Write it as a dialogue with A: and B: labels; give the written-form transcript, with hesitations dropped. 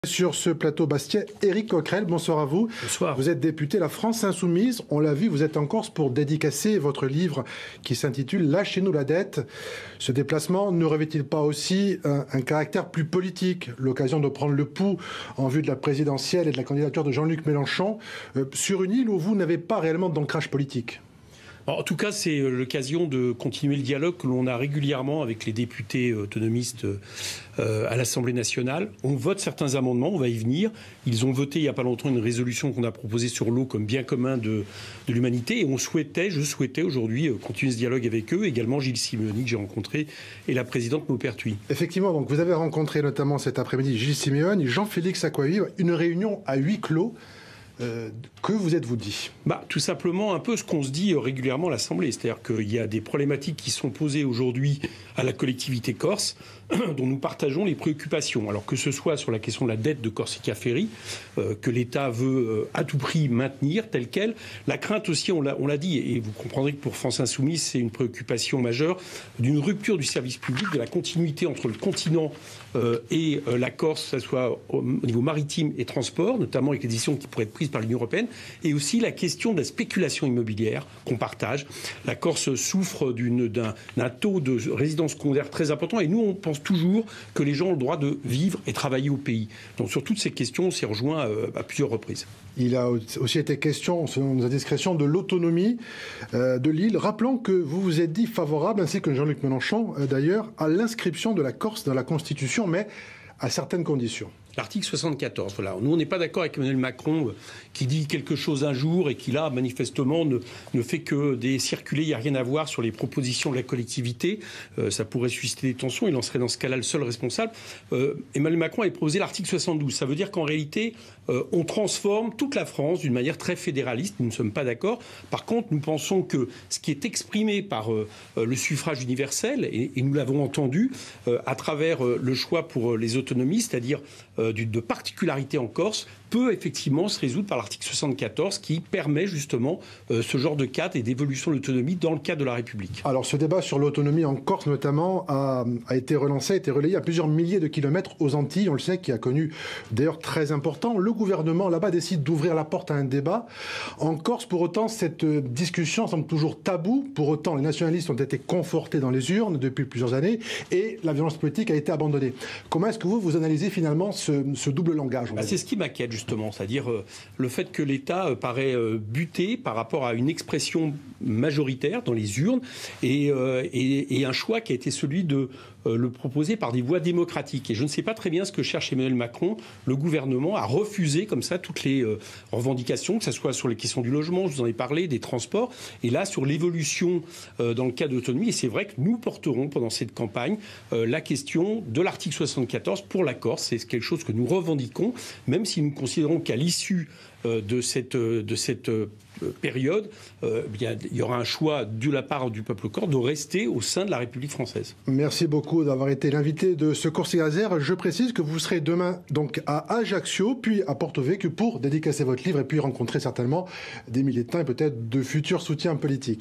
A: Sur ce plateau Bastia, Éric Coquerel, bonsoir à vous.
B: Bonsoir.
A: Vous êtes député La France Insoumise. On l'a vu, vous êtes en Corse pour dédicacer votre livre qui s'intitule Lâchez-nous la dette. Ce déplacement ne revêt-il pas aussi un caractère plus politique, l'occasion de prendre le pouls en vue de la présidentielle et de la candidature de Jean-Luc Mélenchon sur une île où vous n'avez pas réellement d'ancrage politique?
B: En tout cas, c'est l'occasion de continuer le dialogue que l'on a régulièrement avec les députés autonomistes à l'Assemblée nationale. On vote certains amendements, on va y venir. Ils ont voté il n'y a pas longtemps une résolution qu'on a proposée sur l'eau comme bien commun de l'humanité. Et je souhaitais aujourd'hui continuer ce dialogue avec eux. Également Gilles Simeoni que j'ai rencontré et la présidente Maupertuis.
A: Effectivement, donc vous avez rencontré notamment cet après-midi Gilles Simeoni, Jean-Félix Acquaviva, une réunion à huis clos. Que vous êtes-vous dit?
B: Tout simplement un peu ce qu'on se dit régulièrement à l'Assemblée. C'est-à-dire qu'il y a des problématiques qui sont posées aujourd'hui à la collectivité corse dont nous partageons les préoccupations. Alors que ce soit sur la question de la dette de Corsica Ferry, que l'État veut à tout prix maintenir telle qu'elle. La crainte aussi, on l'a dit, et vous comprendrez que pour France Insoumise, c'est une préoccupation majeure, d'une rupture du service public, de la continuité entre le continent et la Corse, que ce soit au niveau maritime et transport, notamment avec les décisions qui pourraient être prises par l'Union européenne, et aussi la question de la spéculation immobilière qu'on partage. La Corse souffre d'un taux de résidence secondaire très important, et nous, on pense toujours que les gens ont le droit de vivre et travailler au pays. Donc sur toutes ces questions, on s'est rejoint à plusieurs reprises.
A: Il a aussi été question, selon nos indiscrétions, de l'autonomie de l'île. Rappelons que vous vous êtes dit favorable, ainsi que Jean-Luc Mélenchon d'ailleurs, à l'inscription de la Corse dans la Constitution, mais à certaines conditions.
B: L'article 74, voilà. Nous, on n'est pas d'accord avec Emmanuel Macron qui dit quelque chose un jour et qui, là, manifestement, ne fait que des circulés. Il n'y a rien à voir sur les propositions de la collectivité. Ça pourrait susciter des tensions. Il en serait dans ce cas-là le seul responsable. Emmanuel Macron a proposé l'article 72. Ça veut dire qu'en réalité, on transforme toute la France d'une manière très fédéraliste. Nous ne sommes pas d'accord. Par contre, nous pensons que ce qui est exprimé par le suffrage universel, et nous l'avons entendu, à travers le choix pour les autonomies, c'est-à-dire de particularité en Corse, peut effectivement se résoudre par l'article 74 qui permet justement ce genre de cadre et d'évolution de l'autonomie dans le cadre de la République.
A: Alors ce débat sur l'autonomie en Corse notamment a été relancé, a été relayé à plusieurs milliers de kilomètres aux Antilles, on le sait, qui a connu d'ailleurs très important. Le gouvernement là-bas décide d'ouvrir la porte à un débat. En Corse, pour autant, cette discussion semble toujours taboue. Pour autant, les nationalistes ont été confortés dans les urnes depuis plusieurs années et la violence politique a été abandonnée. Comment est-ce que vous analysez finalement ce double langage?
B: C'est ce qui m'inquiète justement, c'est-à-dire le fait que l'État paraît buté par rapport à une expression majoritaire dans les urnes et un choix qui a été celui de le proposer par des voies démocratiques. Et je ne sais pas très bien ce que cherche Emmanuel Macron. Le gouvernement a refusé comme ça toutes les revendications, que ce soit sur les questions du logement, je vous en ai parlé, des transports, et là sur l'évolution dans le cas de l'autonomie. Et c'est vrai que nous porterons pendant cette campagne la question de l'article 74 pour la Corse. C'est quelque chose que nous revendiquons, même si nous considérons qu'à l'issue de cette période, il y aura un choix de la part du peuple corse de rester au sein de la République française.
A: Merci beaucoup d'avoir été l'invité de ce Corsica. Je précise que vous serez demain donc à Ajaccio, puis à Porto Vecchio pour dédicacer votre livre et puis rencontrer certainement des militants et peut-être de futurs soutiens politiques.